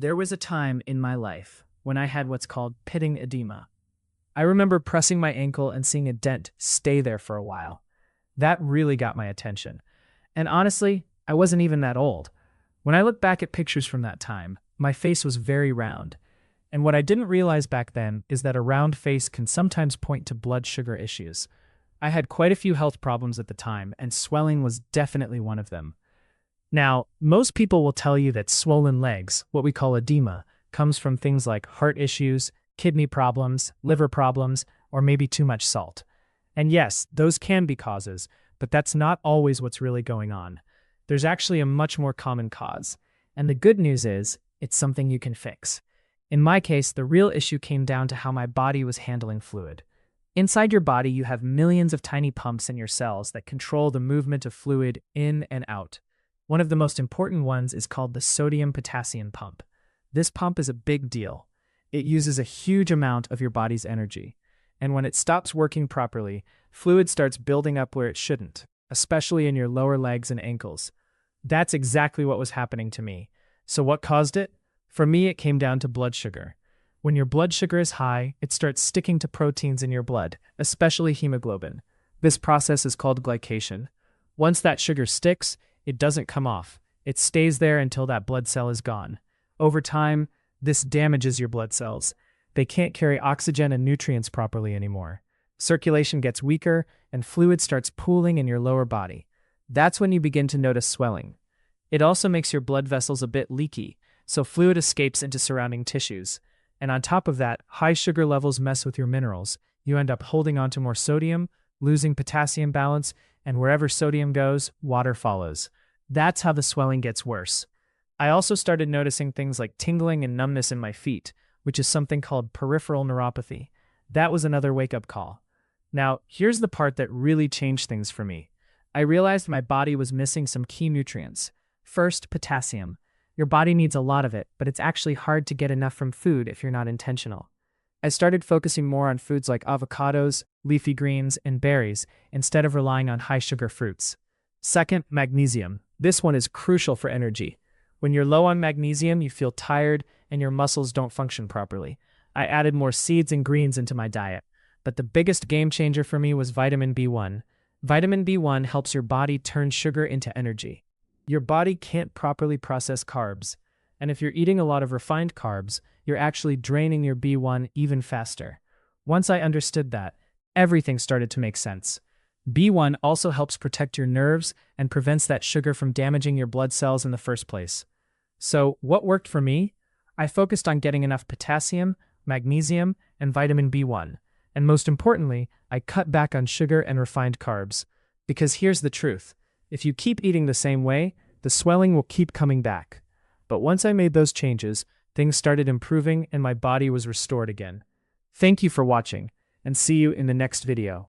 There was a time in my life when I had what's called pitting edema. I remember pressing my ankle and seeing a dent stay there for a while. That really got my attention. And honestly, I wasn't even that old. When I look back at pictures from that time, my face was very round. And what I didn't realize back then is that a round face can sometimes point to blood sugar issues. I had quite a few health problems at the time, and swelling was definitely one of them. Now, most people will tell you that swollen legs, what we call edema, comes from things like heart issues, kidney problems, liver problems, or maybe too much salt. And yes, those can be causes, but that's not always what's really going on. There's actually a much more common cause. And the good news is, it's something you can fix. In my case, the real issue came down to how my body was handling fluid. Inside your body, you have millions of tiny pumps in your cells that control the movement of fluid in and out. One of the most important ones is called the sodium-potassium pump. This pump is a big deal. It uses a huge amount of your body's energy. And when it stops working properly, fluid starts building up where it shouldn't, especially in your lower legs and ankles. That's exactly what was happening to me. So what caused it? For me, it came down to blood sugar. When your blood sugar is high, it starts sticking to proteins in your blood, especially hemoglobin. This process is called glycation. Once that sugar sticks, it doesn't come off. It stays there until that blood cell is gone. Over time, this damages your blood cells. They can't carry oxygen and nutrients properly anymore. Circulation gets weaker, and fluid starts pooling in your lower body. That's when you begin to notice swelling. It also makes your blood vessels a bit leaky, so fluid escapes into surrounding tissues. And on top of that, high sugar levels mess with your minerals. You end up holding on to more sodium, losing potassium balance, and wherever sodium goes, water follows. That's how the swelling gets worse. I also started noticing things like tingling and numbness in my feet, which is something called peripheral neuropathy. That was another wake-up call. Now, here's the part that really changed things for me. I realized my body was missing some key nutrients. First, potassium. Your body needs a lot of it, but it's actually hard to get enough from food if you're not intentional. I started focusing more on foods like avocados, leafy greens, and berries instead of relying on high-sugar fruits. Second, magnesium. This one is crucial for energy. When you're low on magnesium, you feel tired and your muscles don't function properly. I added more seeds and greens into my diet. But the biggest game changer for me was vitamin B1. Vitamin B1 helps your body turn sugar into energy. Your body can't properly process carbs, and if you're eating a lot of refined carbs, you're actually draining your B1 even faster. Once I understood that, everything started to make sense. B1 also helps protect your nerves and prevents that sugar from damaging your blood cells in the first place. So, what worked for me? I focused on getting enough potassium, magnesium, and vitamin B1. And most importantly, I cut back on sugar and refined carbs. Because here's the truth. If you keep eating the same way, the swelling will keep coming back. But once I made those changes, things started improving and my body was restored again. Thank you for watching, and see you in the next video.